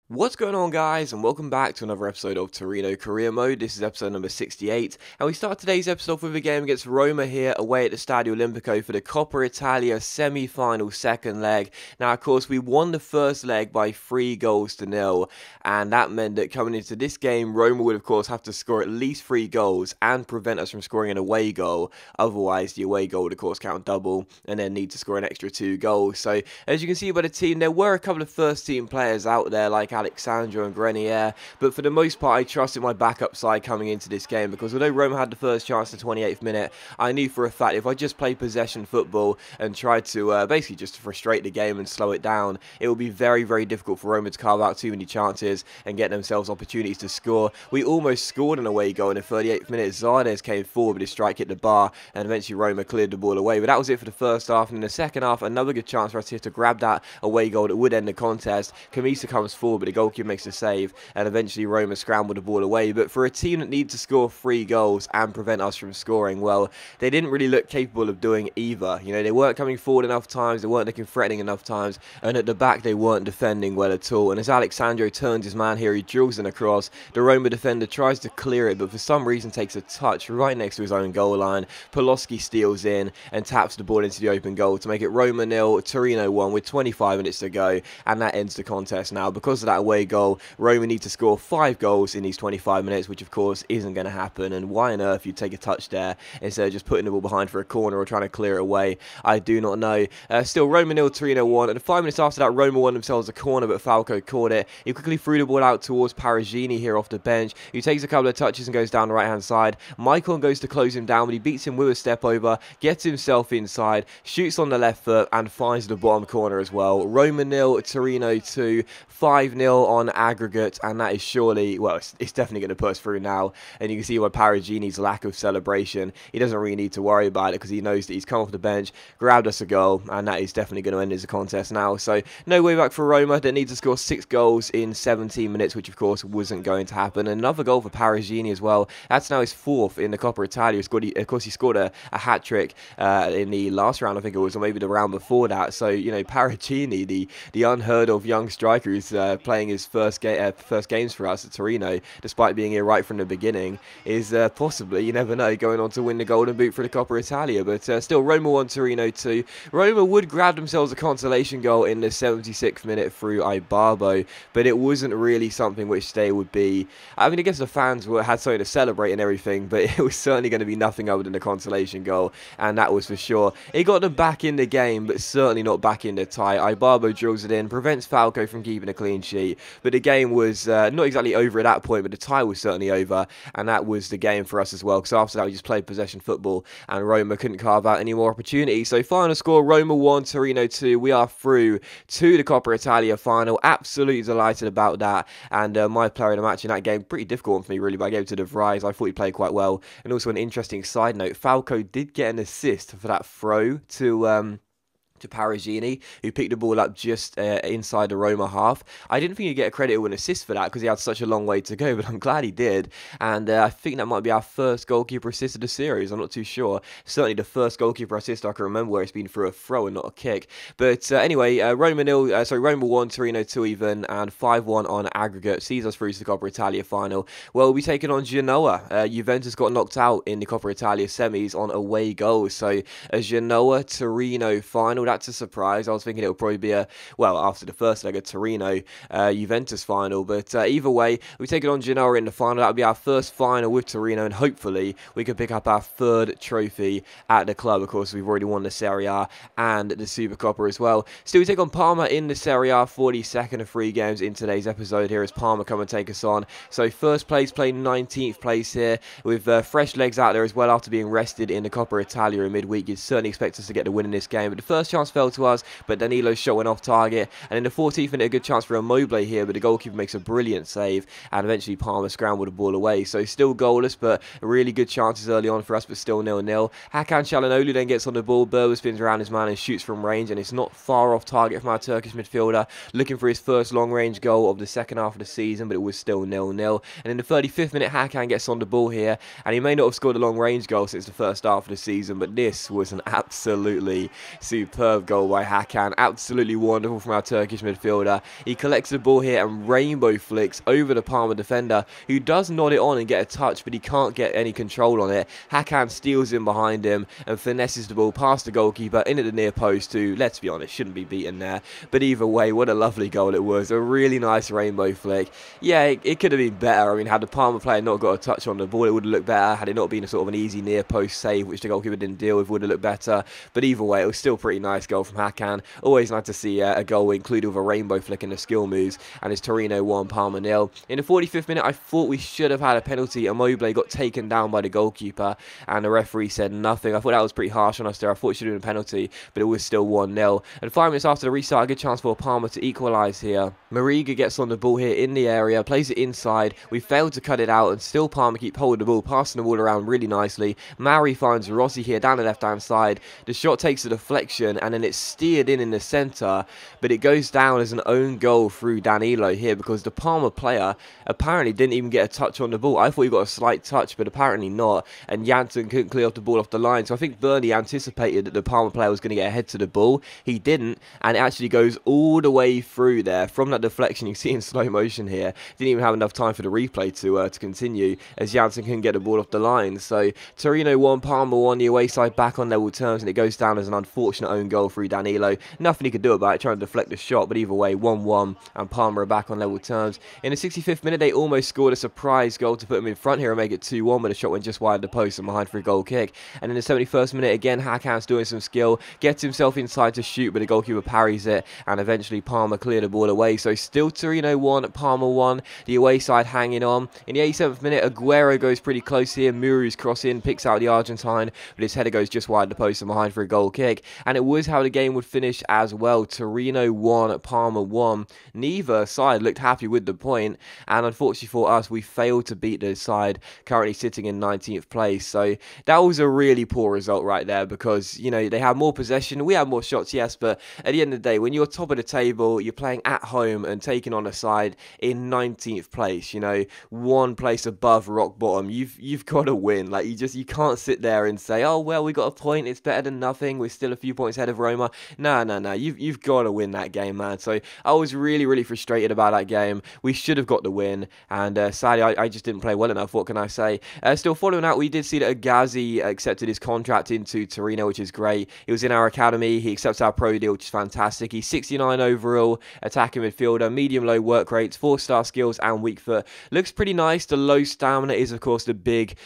What's going on, guys, and welcome back to another episode of Torino Career Mode. This is episode number 68, and we start today's episode off with a game against Roma here away at the Stadio Olimpico for the Coppa Italia semi-final second leg. Now, of course, we won the first leg by 3-0, and that meant that coming into this game, Roma would, of course, have to score at least 3 goals and prevent us from scoring an away goal. Otherwise, the away goal would, of course, count double and then need to score an extra 2 goals. So, as you can see by the team, there were a couple of first-team players out there like Alexandro and Grenier, but for the most part I trusted my backup side coming into this game, because although Roma had the first chance in the 28th minute, I knew for a fact if I just played possession football and tried to basically just frustrate the game and slow it down, it would be very, very difficult for Roma to carve out too many chances and get themselves opportunities to score. We almost scored an away goal in the 38th minute. Zardes came forward, but his strike hit the bar, and eventually Roma cleared the ball away. But that was it for the first half, and in the second half, another good chance for us here to grab that away goal that would end the contest. Kamisa comes forward, but the goalkeeper makes a save, and eventually Roma scrambled the ball away. But for a team that needs to score 3 goals and prevent us from scoring, well, they didn't really look capable of doing either. You know, they weren't coming forward enough times, they weren't looking threatening enough times, and at the back they weren't defending well at all. And as Alexandro turns his man here, he drills in across. The Roma defender tries to clear it, but for some reason takes a touch right next to his own goal line. Poloski steals in and taps the ball into the open goal to make it Roma 0, Torino 1 with 25 minutes to go, and that ends the contest now. Because of that away goal, Roma need to score 5 goals in these 25 minutes, which of course isn't going to happen. And why on earth you take a touch there instead of just putting the ball behind for a corner or trying to clear it away, I do not know. Still Roma 0, Torino 1, and 5 minutes after that Roma won themselves a corner, but Falco caught it. He quickly threw the ball out towards Paragini here off the bench, who takes a couple of touches and goes down the right hand side. Michael goes to close him down, but he beats him with a step over, gets himself inside, shoots on the left foot and finds the bottom corner as well. Roma 0, Torino 2, 5-0 on aggregate, and that is surely, well, it's definitely going to put us through now. And you can see by Paragini's lack of celebration, he doesn't really need to worry about it, because he knows that he's come off the bench, grabbed us a goal, and that is definitely going to end as a contest now. So no way back for Roma. They need to score 6 goals in 17 minutes, which of course wasn't going to happen. Another goal for Paragini as well. That's now his 4th in the Coppa Italia. Of course, he scored a hat-trick in the last round, I think it was, or maybe the round before that. So, you know, Paragini, the unheard of young striker who's playing his first games for us at Torino, despite being here right from the beginning, is possibly, you never know, going on to win the Golden Boot for the Coppa Italia. But still, Roma 1, Torino 2. Roma would grab themselves a consolation goal in the 76th minute through Ibarbo, but it wasn't really something which they would be, I mean, I guess the fans had something to celebrate and everything, but it was certainly going to be nothing other than a consolation goal, and that was for sure. It got them back in the game, but certainly not back in the tie. Ibarbo drills it in, prevents Falco from keeping a clean sheet, but the game was not exactly over at that point, but the tie was certainly over, and that was the game for us as well, because after that we just played possession football, and Roma couldn't carve out any more opportunities. So final score, Roma 1, Torino 2. We are through to the Coppa Italia final. Absolutely delighted about that, and my player of the match in that game, pretty difficult one for me really, but I gave it to De Vries. I thought he played quite well. And also an interesting side note, Falco did get an assist for that throw to Paragini, who picked the ball up just inside the Roma half. I didn't think he'd get a credit or an assist for that, because he had such a long way to go, but I'm glad he did. And I think that might be our first goalkeeper assist of the series. I'm not too sure. Certainly the first goalkeeper assist I can remember where it's been through a throw and not a kick. But anyway, Roma 1, Torino 2 even, and 5-1 on aggregate sees us through to the Coppa Italia final. Well, we'll be taking on Genoa. Juventus got knocked out in the Coppa Italia semis on away goals. So a Genoa-Torino final, that's a surprise. I was thinking it would probably be after the first leg, a Torino Juventus final, but either way, we take it on Genoa in the final. That would be our first final with Torino, and hopefully we can pick up our 3rd trophy at the club. Of course, we've already won the Serie A and the Super Coppa as well. Still, we take on Parma in the Serie A, 42nd of 3 games in today's episode here as Parma come and take us on. So first place playing 19th place here, with fresh legs out there as well after being rested in the Coppa Italia in midweek. You'd certainly expect us to get the win in this game, but the first chance fell to us, but Danilo's shot went off target, and in the 14th minute a good chance for Immobile here, but the goalkeeper makes a brilliant save, and eventually Parma scrambled the ball away. So still goalless, but really good chances early on for us, but still 0-0. Hakan Çalhanoğlu then gets on the ball, Berber spins around his man and shoots from range, and it's not far off target from our Turkish midfielder, looking for his first long range goal of the second half of the season, but it was still 0-0. And in the 35th minute Hakan gets on the ball here, and he may not have scored a long range goal since the first half of the season, but this was an absolutely superb superb goal by Hakan. Absolutely wonderful from our Turkish midfielder. He collects the ball here and rainbow flicks over the Parma defender, who does nod it on and get a touch, but he can't get any control on it. Hakan steals in behind him and finesses the ball past the goalkeeper into the near post, who, let's be honest, shouldn't be beaten there. But either way, what a lovely goal it was. A really nice rainbow flick. Yeah, it could have been better. I mean, had the Parma player not got a touch on the ball, it would have looked better. Had it not been a sort of an easy near post save, which the goalkeeper didn't deal with, would have looked better. But either way, it was still a pretty nice goal from Hakan. Always nice to see a goal included with a rainbow flick in the skill moves. And it's Torino 1, Parma 0. In the 45th minute, I thought we should have had a penalty. Immobile got taken down by the goalkeeper, and the referee said nothing. I thought that was pretty harsh on us there. I thought it should have been a penalty, but it was still 1-0. And 5 minutes after the restart, a good chance for Parma to equalise here. Mariga gets on the ball here in the area, plays it inside. We failed to cut it out, and still Parma keep holding the ball, passing the ball around really nicely. Mauri finds Rossi here down the left-hand side. The shot takes a deflection, and then it's steered in the centre, but it goes down as an own goal through Danilo here, because the Parma player apparently didn't even get a touch on the ball. I thought he got a slight touch, but apparently not, and Janssen couldn't clear off the ball off the line. So I think Bernie anticipated that the Parma player was going to get ahead to the ball. He didn't, and it actually goes all the way through there from that deflection. You see in slow motion here, didn't even have enough time for the replay to continue, as Janssen couldn't get the ball off the line. So Torino 1, Parma 1, the away side back on level terms, and it goes down as an unfortunate own goal through Danilo. Nothing he could do about it, trying to deflect the shot, but either way, 1-1, and Parma are back on level terms. In the 65th minute, they almost scored a surprise goal to put them in front here and make it 2-1, but the shot went just wide of the post and behind for a goal kick. And in the 71st minute, again, Hakan's doing some skill, gets himself inside to shoot, but the goalkeeper parries it, and eventually Parma clear the ball away. So still Torino 1, Parma 1, the away side hanging on. In the 87th minute, Aguero goes pretty close here. Muru's cross in, picks out the Argentine, but his header goes just wide of the post and behind for a goal kick. And it was how the game would finish as well. Torino 1, Parma 1. Neither side looked happy with the point, and unfortunately for us, we failed to beat the side currently sitting in 19th place. So that was a really poor result right there, because, you know, they had more possession, we had more shots, yes, but at the end of the day, when you're top of the table, you're playing at home and taking on a side in 19th place, you know, one place above rock bottom, you've got to win. Like, you can't sit there and say, oh well, we got a point, it's better than nothing, we're still a few points ahead of Roma. No, you've got to win that game, man. So I was really frustrated about that game. We should have got the win, and sadly I just didn't play well enough. What can I say? Still following that, we did see that Agazi accepted his contract into Torino, which is great. He was in our academy, he accepts our pro deal, which is fantastic. He's 69 overall, attacking midfielder, medium-low work rates, 4-star skills and weak foot. Looks pretty nice. The low stamina is of course the big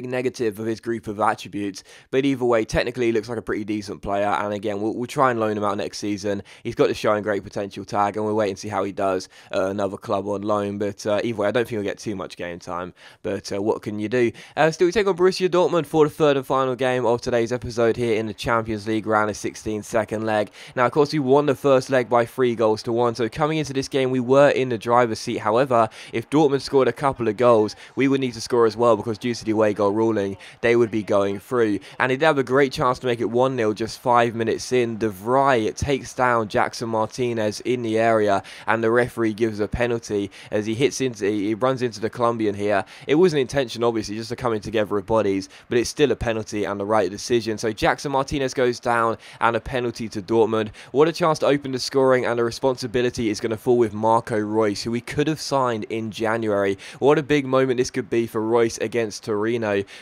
negative of his group of attributes, but either way, technically he looks like a pretty decent player, and again, we'll try and loan him out next season. He's got the showing great potential tag, and we'll wait and see how he does at another club on loan, but either way, I don't think he'll get too much game time, but what can you do? Still, we take on Borussia Dortmund for the third and final game of today's episode here in the Champions League round of 16, second leg. Now, of course, we won the first leg by 3-1, so coming into this game, we were in the driver's seat. However, if Dortmund scored a couple of goals, we would need to score as well, because due to the away goal ruling, they would be going through, and he'd have a great chance to make it 1-0 just 5 minutes in. De Vrij takes down Jackson Martinez in the area, and the referee gives a penalty as he runs into the Colombian here. It wasn't intention, obviously, just a coming together of bodies, but it's still a penalty and the right decision. So Jackson Martinez goes down, and a penalty to Dortmund. What a chance to open the scoring, and the responsibility is going to fall with Marco Reus, who we could have signed in January. What a big moment this could be for Reus against Torino,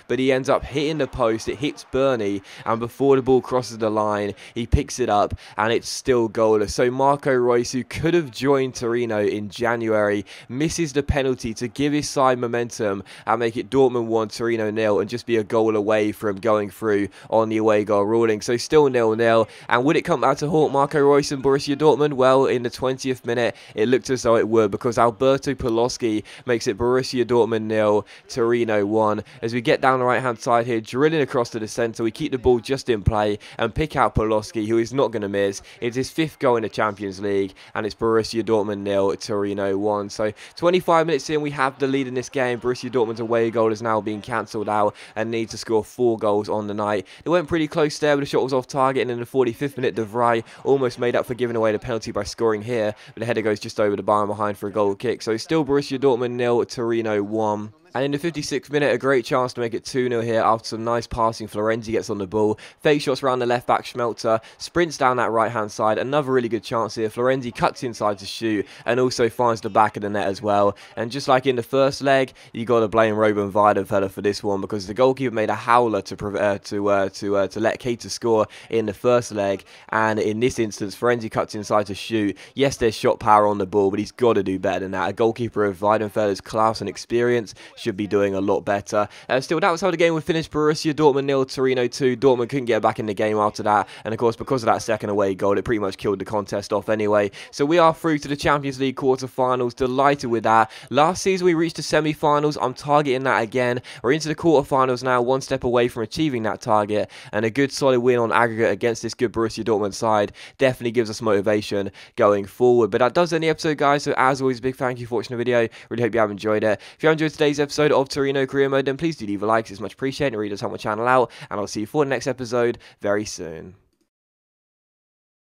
but he ends up hitting the post. It hits Bernie, and before the ball crosses the line, he picks it up, and it's still goalless. So Marco Reus, who could have joined Torino in January, misses the penalty to give his side momentum and make it Dortmund 1, Torino 0, and just be a goal away from going through on the away goal ruling. So still 0-0, and would it come back to haunt Marco Reus and Borussia Dortmund? Well, in the 20th minute, it looked as though it would, because Alberto Pawlowski makes it Borussia Dortmund 0, Torino 1, as we get down the right hand side here, drilling across to the centre. We keep the ball just in play and pick out Pawlowski, who is not going to miss. It's his 5th goal in the Champions League, and it's Borussia Dortmund 0, Torino 1. So 25 minutes in, we have the lead in this game. Borussia Dortmund's away goal is now being cancelled out and need to score 4 goals on the night. It went pretty close there, but the shot was off target, and in the 45th minute, De Vrij almost made up for giving away the penalty by scoring here, but the header goes just over the bar and behind for a goal kick. So still Borussia Dortmund 0, Torino 1. And in the 56th minute, a great chance to make it 2-0 here after some nice passing. Florenzi gets on the ball, fake shots around the left back, Schmelzer sprints down that right hand side, another really good chance here. Florenzi cuts inside to shoot and also finds the back of the net as well. And just like in the first leg, you got to blame Robin Weidenfeller for this one, because the goalkeeper made a howler to let Keita score in the first leg, and in this instance, Florenzi cuts inside to shoot. Yes, there's shot power on the ball, but he's got to do better than that. A goalkeeper of Weidenfeller's class and experience should be doing a lot better. Still, that was how the game would finish. Borussia Dortmund 0, Torino 2. Dortmund couldn't get back in the game after that, and of course, because of that second away goal, it pretty much killed the contest off anyway. So we are through to the Champions League quarter-finals. Delighted with that. Last season we reached the semi-finals. I'm targeting that again. We're into the quarter-finals now, one step away from achieving that target, and a good solid win on aggregate against this good Borussia Dortmund side definitely gives us motivation going forward. But that does end the episode, guys. So as always, a big thank you for watching the video. Really hope you have enjoyed it. If you enjoyed today's episode of Torino Career Mode, then please do leave a like. It's much appreciated. It really does help my channel out, and I'll see you for the next episode very soon.